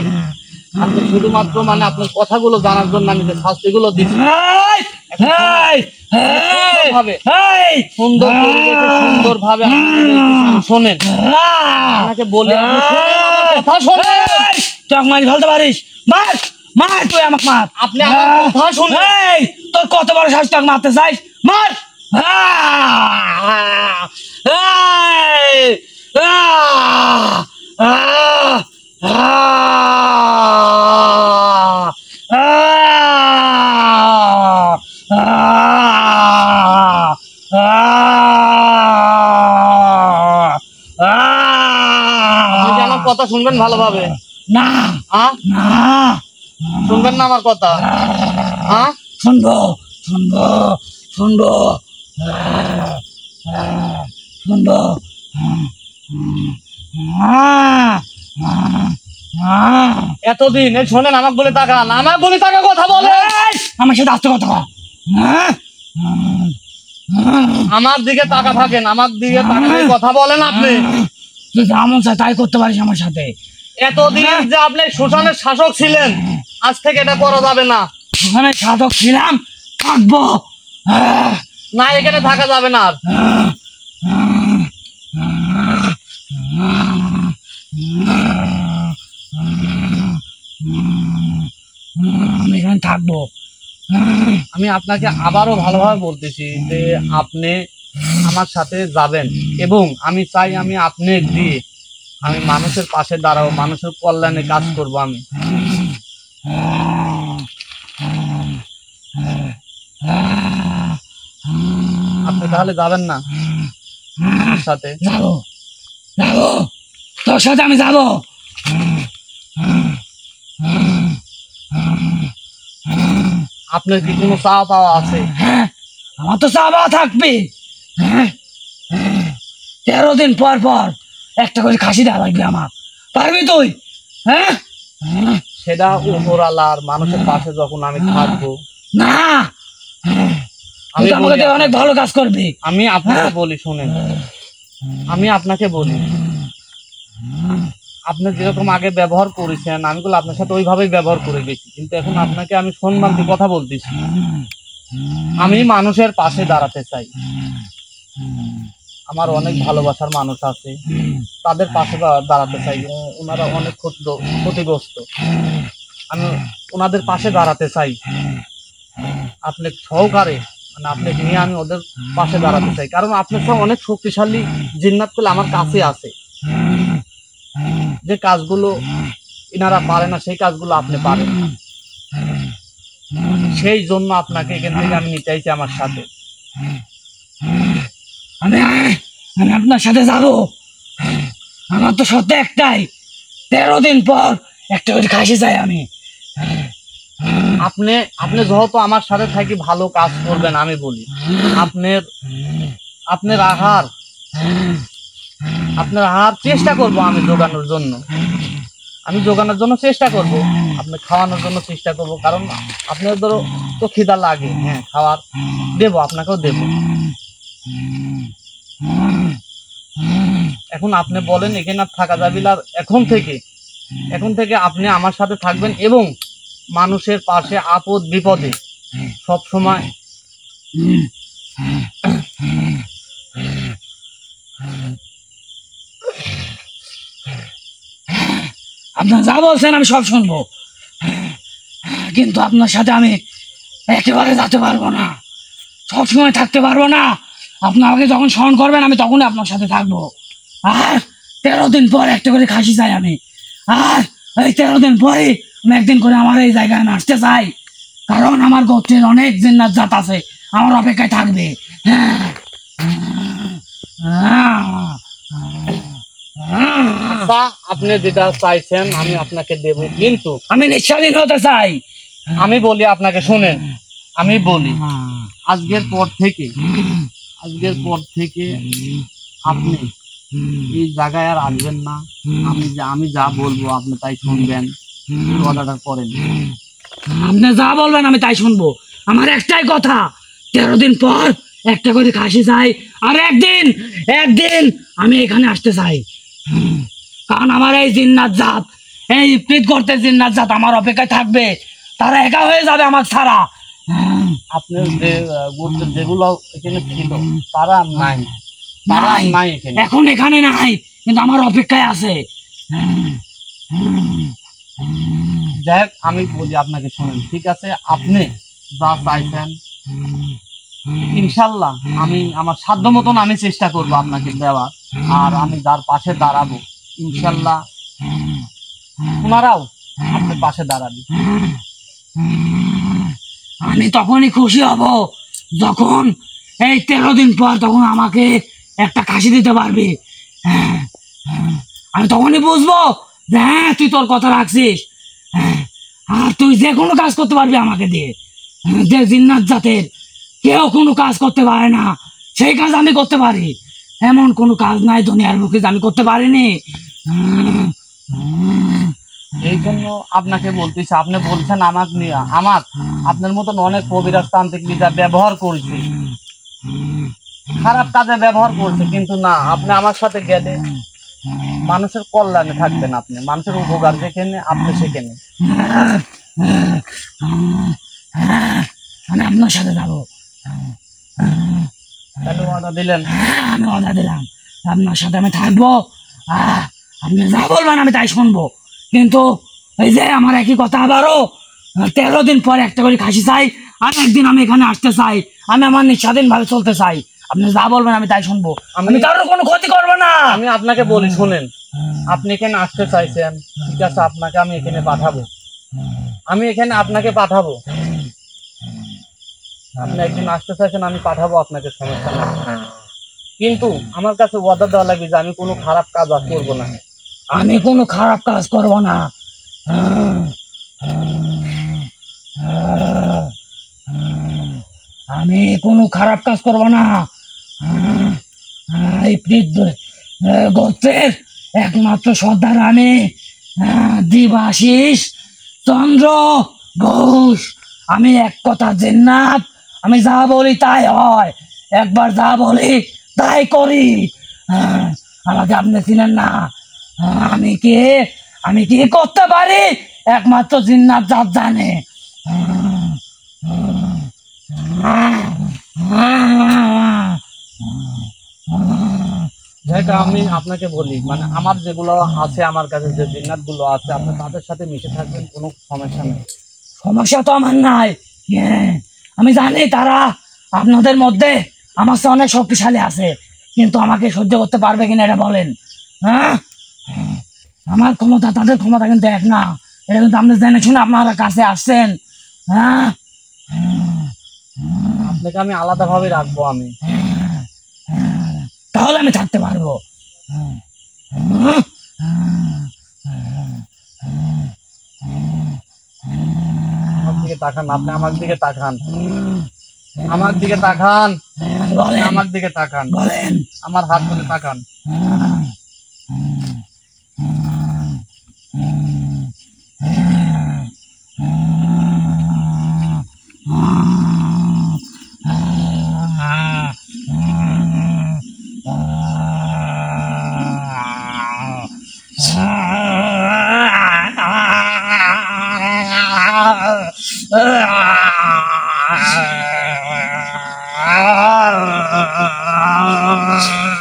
আপনি শুধুমাত্র মানে আপনার কথাগুলো জানার জন্য আমি যে শাস্তিগুলো দিচ্ছি সুন্দর সুন্দর ভাবে শোনেন, আপনাকে বলে কথা শোনেন। তুই মারি ফেলতে পারিস, মার মার, তুই আমাকে মার। আপনি আমার কথা শুনেন, তোর কত বড় সাহস, তোকে মারতে চাইস, মার। আমার কথা শুনবেন ভালোভাবে? না না, শুনবেন না আমার কথা? শুনবো শুনবো শুনবো শুনবো। এতদিন এই শোনেন, আমাকে বলে তাকান, আমাকে বলে তাকা কথা বলে, আমার সাথে আসতে কথা কর। আমার দিকে তাকা থাকেন, আমার দিকে তাকিয়ে কথা বলেন। আপনি তুই যেমন চাই তাই করতে পারিস আমার সাথে। এতদিন যে আপনি শ্মশানের শাসক ছিলেন, আজ থেকে এটা করা যাবে না। শ্মশানের শাসক ছিলাম, থাকবো না, এখানে থাকা যাবে না আর। আমি এখানে থাকবো। আমি আপনাকে আবারও ভালোভাবে বলতেছি যে আপনি আমার সাথে যাবেন, এবং আমি চাই আমি আপনি দিয়ে আমি মানুষের পাশে দাঁড়াবো, মানুষের কল্যাণে কাজ করব আমি। আপনি তাহলে যাবেন না আমার সাথে? যাবো যাবো, তোর সাথে আমি যাবো। আপনার কি কোনো চাওয়া পাওয়া আছে? আমার তো চা পাওয়া থাকবে। 13 দিন পর পর একটা করে খাসি দেওয়া লাগবে আমার, পারবি তুই? হ্যাঁ, সেটা উপরওয়ালার মানুষের পাশে যখন আমি থাকবো। না, আমি আমাকে অনেক ভালো কাজ করবি। আমি আপনাকে বলি শুনেন, আমি আপনাকে বলি, আপনি যেরকম আগে ব্যবহার করেছেন আমি বলে আপনার সাথে ওইভাবেই ব্যবহার করে গেছি, কিন্তু এখন আপনাকে আমি সম্মান দিয়ে কথা বলতেছি। আমি মানুষের পাশে দাঁড়াতে চাই, আমার অনেক ভালোবাসার মানুষ আছে, তাদের পাশে দাঁড়াতে চাই। ওনারা অনেক ক্ষতিগ্রস্ত, আমি ওনাদের পাশে দাঁড়াতে চাই। আপনি সহকারে মানে আপনাকে নিয়ে আমি ওদের পাশে দাঁড়াতে চাই, কারণ আপনার সব অনেক শক্তিশালী জিন্নাত করলে আমার কাছে আছে, যে কাজগুলো এনারা পারে না সেই কাজগুলো আপনি পারেন। সেই জন্য আপনাকে এখান থেকে আমি নিতে চাইছি আমার সাথে। আমি আপনার সাথে যাবো। আমার তো সত্যি একটাই, 13 দিন পর একটা করে খাসি চাই আমি। আপনি যেহেতু আমার সাথে থাকি ভালো কাজ করবেন, আমি বলি আপনার আহার চেষ্টা করব আমি জোগানোর জন্য। আমি জোগানোর জন্য চেষ্টা করব, আপনি খাওয়ানোর জন্য চেষ্টা করব, কারণ আপনার ধরো তো খিদা লাগে, হ্যাঁ খাওয়ার দেবো, আপনাকেও দেবো। এখন আপনি বলেন এখানে আর থাকা যাবে না, আর এখন থেকে আপনি আমার সাথে থাকবেন এবং মানুষের পাশে আপদ বিপদে সব সময় আপনার যা বলছেন আমি সব শুনবো, কিন্তু আপনার সাথে আমি একেবারে যেতে পারবো না, সবসময় থাকতে পারবো না। আপনি আমাকে যখন স্মরণ করবেন আমি তখনই আপনার সাথে থাকবো। আর 13 দিন পর একটা করে খাসি চাই আমি, আর এই 13 দিন পরে আমি একদিন করে আমার এই জায়গায় আমি আসতে চাই, কারণ আমার গোত্রের অনেক জিন্নাত জাত আছে আমার অপেক্ষায় থাকবে। আচ্ছা, আপনি যেটা চাইছেন আমি আপনাকে দেব, কিন্তু আমি নিঃস্বাধীন হতে চাই। আমি বলি আপনাকে, শুনেন আমি বলি, আজকের পর থেকে আপনি এই জায়গায় আর আসবেন না। আমি যা বলবো আপনি তাই শুনবেন, কথাটা করেন। আপনি যা বলবেন আমি তাই শুনবো। আমার একটাই কথা, 13 দিন পর একটা করে খাসি চাই, আর একদিন আমি এখানে আসতে চাই। কারণ আমার এই জিন্নাত জাত, এই ইফরিত করতে জিন্নাত জাত আমার অপেক্ষায় থাকবে, তারা একা হয়ে যাবে আমার ছাড়া। আপনার যে গোত্রের যেগুলো এখানে ছিল তারা নাই এখানে, এখন এখানে নাই, কিন্তু আমার অপেক্ষায় আছে। যাই হোক, আমি বলি আপনাকে, শুনেন ঠিক আছে, আপনি যা চাইছেন ইনশাল্লাহ আমি আমার সাধ্য মতন আমি চেষ্টা করবো আপনাকে দেওয়ার, আর আমি যার পাশে দাঁড়াবো ইনশাল্লাহ ওনারাও আপনার পাশে দাঁড়াবে। আমি তখনই খুশি হব যখন এই 13 দিন পর তখন আমাকে একটা খাসি দিতে পারবি। আমি তখনই বুঝবো যে হ্যাঁ তুই তোর কথা রাখছিস, আর তুই যে কোনো কাজ করতে পারবি আমাকে দিয়ে। যে জিন্নাত জাতের কেউ কোনো কাজ করতে পারে না, সেই কাজ আমি করতে পারি। এমন কোনো কাজ নাই দুনিয়ার মুখে যে আমি করতে পারিনি। এই জন্য আপনাকে বলতেছি, আপনি বলছেন আমাকে নিয়ে, আপনার মতন অনেক কবিরাজ তান্ত্রিক লিডার ব্যবহার করেছে, খারাপ কাজে ব্যবহার করছে, কিন্তু না, আপনি আমার সাথে গেলে মানুষের কল্যাণে থাকবেন, আপনি মানুষের উপকার যেখানে আপনি সেখানে। আমি আপনার সাথে যাবো। তাহলে অর্ডার দিলেন? আমি অর্ডার দিলাম, আপনার সাথে আমি থাকবো, আপনি যা বলবেন আমি তাই শুনবো। কিন্তু এই যে আমার একই কথা, আবারও 13 দিন পর একটা করে খাসি চাই, আর একদিন আমি এখানে আসতে চাই, আমি আমার নিঃস্বাধীন ভাবে চলতে চাই। আপনি যা বলবেন আমি তাই শুনবো, আমি কারোর কোনো ক্ষতি করবো না। আমি আপনাকে বলি, শুনেন, আপনি এখানে আসতে চাইছেন, ঠিক আছে, আপনাকে আমি এখানে পাঠাবো, আপনাকে পাঠাবো। আপনি একদিন আসতে চাইছেন, আমি পাঠাবো আপনাকে, সমস্যা নেই, কিন্তু আমার কাছে ওয়াদা দেওয়া লাগবে যে আমি কোনো খারাপ কাজ আর করবো না। আমি কোনো খারাপ কাজ করবো না। আমি কোনো খারাপ কাজ করবো না। এই গোত্রের একমাত্র সর্দার আমি, দেবাশিস চন্দ্র ঘোষ। আমি এক কথা জিন্নাত, আমি যা বলি তাই হয়, একবার যা বলি তাই করি। আমাকে আপনি চিনেন না, আমি কি করতে পারি একমাত্র জিন্নাত জাত জানে। আমি আপনাকে বলি, মানে আমার যেগুলো আছে, আমার কাছে যে জিন্নাত গুলো আছে, আপনি তাদের সাথে মিশে থাকবেন, কোনো সমস্যা নেই। সমস্যা তো আমার নাই, আমি জানি তারা আপনাদের মধ্যে আমার চেয়ে অনেক শক্তিশালী আছে, কিন্তু আমাকে সহ্য করতে পারবে কিনা এটা বলেন। হ্যাঁ, আমার ক্ষমতা তাদের ক্ষমতা কিন্তু এক না, এটা কিন্তু আপনি জেনে শুনে আপনারা কাছে আসছেন। হ্যাঁ, আপনাকে আমি আলাদাভাবে রাখবো, আমি তাহলে আমি থাকতে পারবো। আমার দিকে তাকান, আপনি আমার দিকে তাকান, আমার দিকে তাকান, আমার দিকে তাকান, আমার হাত ধরে তাকান।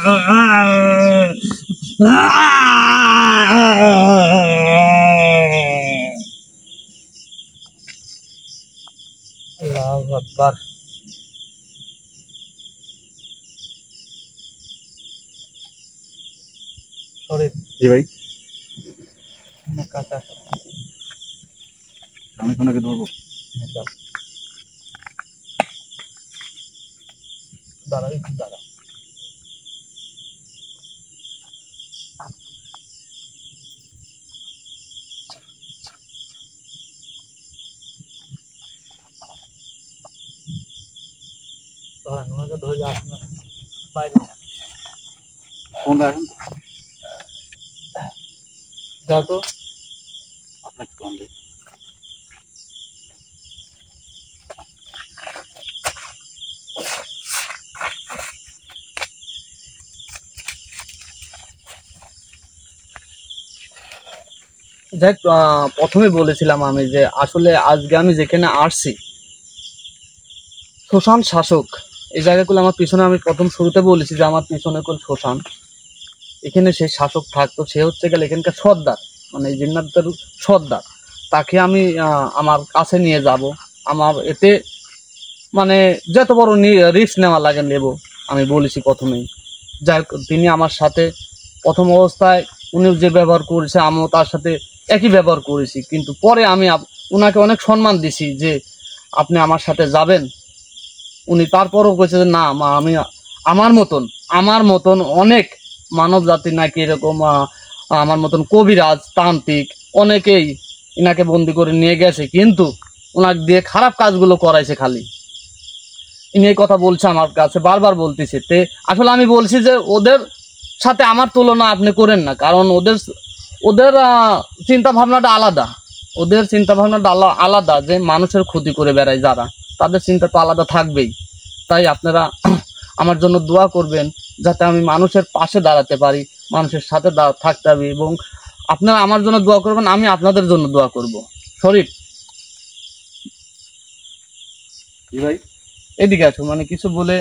আল্লাহু আকবার। শরীফ জি ভাই, আমার কাছে আসো। আমি কোনাকে ধরবো। যাও। দাঁড়াও, একটু দাঁড়াও। ধরেন, ওনাকে ধরে আসুন না, বাইরে না। কোন আসেন যাও তো। আপনাকে কোন দিই। দেখ, প্রথমে বলেছিলাম আমি যে আসলে আজকে আমি যেখানে আসছি, শ্মশান শাসক এই জায়গাগুলো আমার পিছনে, আমি প্রথম শুরুতে বলেছি যে আমার পিছনে কোন শ্মশান, এখানে সেই শাসক থাকতো, সে হচ্ছে গেলে এখানকার সর্দার, মানে এই জিন্নাতের সর্দার। তাকে আমি আমার কাছে নিয়ে যাব, আমার এতে মানে যত বড় রিস্ক নেওয়া লাগে নেব, আমি বলেছি প্রথমেই। যাই হোক, তিনি আমার সাথে প্রথম অবস্থায় উনি যে ব্যবহার করেছে আমিও তার সাথে একই ব্যবহার করেছি, কিন্তু পরে আমি ওনাকে অনেক সম্মান দিছি যে আপনি আমার সাথে যাবেন। উনি তারপরও বলছে যে না মা, আমি আমার মতন অনেক মানব জাতি নাকি এরকম আমার মতন কবিরাজ তান্ত্রিক অনেকেই ইনাকে বন্দি করে নিয়ে গেছে, কিন্তু ওনাকে দিয়ে খারাপ কাজগুলো করাইছে খালি। ইনি এই কথা বলছে আমার কাছে, বারবার বলতেছে। তে আসলে আমি বলছি যে ওদের সাথে আমার তুলনা আপনি করেন না, কারণ ওদের ওদের চিন্তা ভাবনাটা আলাদা। ওদের চিন্তা ভাবনাটা আলাদা, যে মানুষের ক্ষতি করে বেড়ায় যারা, তাদের চিন্তা তো আলাদা থাকবেই। তাই আপনারা আমার জন্য দোয়া করবেন, যাতে আমি মানুষের পাশে দাঁড়াতে পারি, মানুষের সাথে থাকতে হবে, এবং আপনারা আমার জন্য দোয়া করবেন, আমি আপনাদের জন্য দোয়া করব। শরীফ, জি ভাই, এদিকে আছো, মানে কিছু বলে।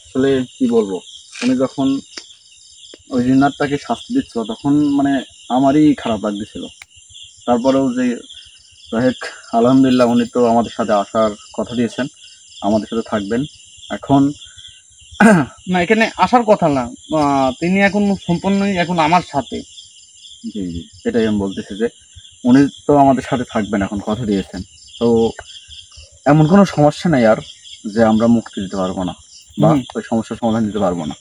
আসলে কি বলবো, উনি যখন ওই জিন্নাতটাকে শাস্তি দিচ্ছিল তখন মানে আমারই খারাপ লাগতেছিল। তারপরেও যে যাই হোক, আলহামদুলিল্লাহ উনি তো আমাদের সাথে আসার কথা দিয়েছেন, আমাদের সাথে থাকবেন। এখন না, এখানে আসার কথা না, তিনি এখন সম্পূর্ণই এখন আমার সাথে। জি জি, এটাই আমি বলতেছি যে উনি তো আমাদের সাথে থাকবেন, এখন কথা দিয়েছেন। তো এমন কোনো সমস্যা নেই আর যে আমরা মুক্তি দিতে পারবো না বা ওই সমস্যার সমাধান দিতে পারবো না,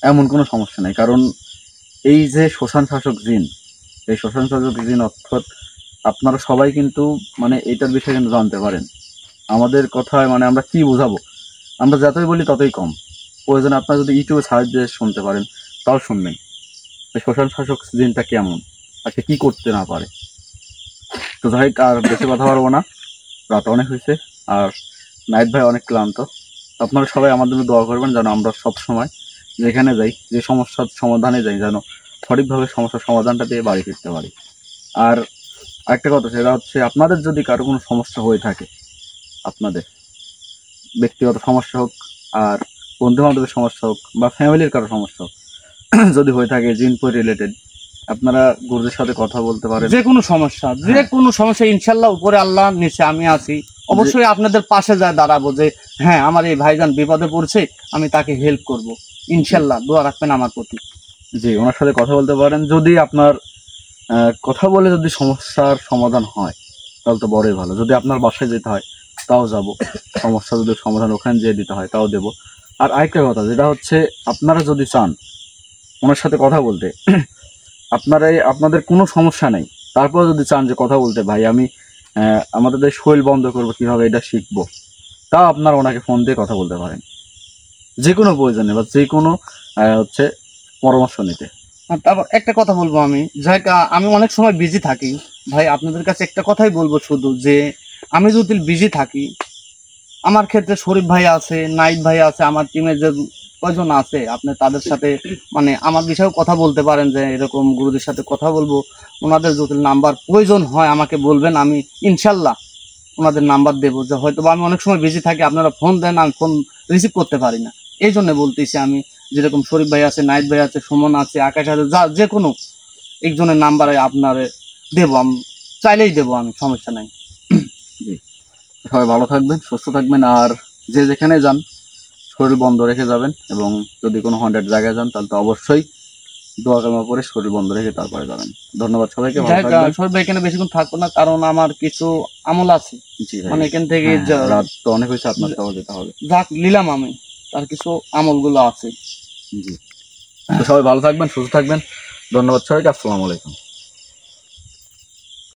এমন কোনো সমস্যা নেই। কারণ এই যে শ্মশান শাসক জিন, এই শ্মশান শাসক জিন অর্থাৎ আপনারা সবাই কিন্তু মানে এইটার বিষয়ে কিন্তু জানতে পারেন। আমাদের কথায় মানে আমরা কি বোঝাবো, আমরা যতই বলি ততই কম। প্রয়োজনে আপনারা যদি ইউটিউবে সার্চ দিয়ে শুনতে পারেন তাও শুনবেন এই শ্মশান শাসক জিনটা কেমন আর সে কি করতে না পারে। তো যাই হোক, আর বেশি কথা পারবো না, রাত অনেক হয়েছে, আর নাইট ভাই অনেক ক্লান্ত। আপনারা সবাই আমাদের জন্য দোয়া করবেন যেন আমরা সব সময় যেখানে যাই, যে সমস্যার সমাধানে যাই, যেন সঠিকভাবে সমস্যার সমাধানটা দিয়ে বাড়ি ফিরতে পারি। আর আরেকটা কথা, সেটা হচ্ছে আপনাদের যদি কারো কোনো সমস্যা হয়ে থাকে, আপনাদের ব্যক্তিগত সমস্যা হোক আর বন্ধু বান্ধবের সমস্যা হোক বা ফ্যামিলির কারো সমস্যা হোক, যদি হয়ে থাকে জিনপুর রিলেটেড, আপনারা গুরুদের সাথে কথা বলতে পারেন। যে কোনো সমস্যা ইনশাল্লাহ উপরে আল্লাহ নিচে আমি আছি, অবশ্যই আপনাদের পাশে যায় দাঁড়াবো, যে হ্যাঁ আমার এই ভাইজান বিপদে পড়ছে, আমি তাকে হেল্প করব। ইনশাল্লাহ দোয়া রাখবেন আমার প্রতি। জি, ওনার সাথে কথা বলতে পারেন। যদি আপনার কথা বলে যদি সমস্যার সমাধান হয় তাহলে তো বড়ই ভালো। যদি আপনার বাসায় যেতে হয় তাও যাব, সমস্যা যদি সমাধান ওখানে যেয়ে দিতে হয় তাও দেব। আর আরেকটা কথা, যেটা হচ্ছে আপনারা যদি চান ওনার সাথে কথা বলতে, আপনাদের কোনো সমস্যা নেই, তারপর যদি চান যে কথা বলতে, ভাই আমি আমাদের শৈল বন্ধ করবো কীভাবে এটা শিখবো, তাও আপনারা ওনাকে ফোন দিয়ে কথা বলতে পারেন, যে কোনো প্রয়োজনে বা যে কোনো হচ্ছে পরামর্শ নিতে। আর তারপর একটা কথা বলবো আমি, যাই আমি অনেক সময় বিজি থাকি ভাই, আপনাদের কাছে একটা কথাই বলবো শুধু, যে আমি যদি বিজি থাকি, আমার ক্ষেত্রে শরীফ ভাই আছে, নাইট ভাই আছে, আমার টিমে যে কয়জন আছে, আপনি তাদের সাথে মানে আমার বিষয়েও কথা বলতে পারেন, যে এরকম গুরুদের সাথে কথা বলবো। ওনাদের যদি নাম্বার প্রয়োজন হয় আমাকে বলবেন, আমি ইনশাল্লাহ ওনাদের নাম্বার দেবো, যে হয়তো বা আমি অনেক সময় বিজি থাকি, আপনারা ফোন দেন, আমি ফোন রিসিভ করতে পারি না। এই জন্য বলতেছি আমি, যেরকম শরীফ ভাই আছে, নাইট ভাই আছে, সুমন আছে, আকাশ আছে, যা যে কোনো একজনের নাম্বারে আপনারে দেবো, আমি চাইলেই দেবো, আমি সমস্যা নাই। সবাই ভালো থাকবেন, সুস্থ থাকবেন, আর যে যেখানে যান শরীর বন্ধ রেখে যাবেন, এবং যদি কোনো হন্টেড জায়গায় যান তাহলে তো অবশ্যই দোয়া কালমা পরে শরীর বন্ধ রেখে তারপরে যাবেন। ধন্যবাদ সবাইকে, ভালো থাকবেন। শরীফ ভাই এখানে বেশিক্ষণ থাকবো না, কারণ আমার কিছু আমল আছে। জি ভাই, মানে এখান থেকে হ্যাঁ, রাত তো অনেক হয়েছে, আপনার তো যেতে হবে। যাক নিলাম আমি, তার কিছু আমলগুলো আছে। জি, তো সবাই ভালো থাকবেন, সুস্থ থাকবেন। ধন্যবাদ সবাইকে, আসসালামু আলাইকুম।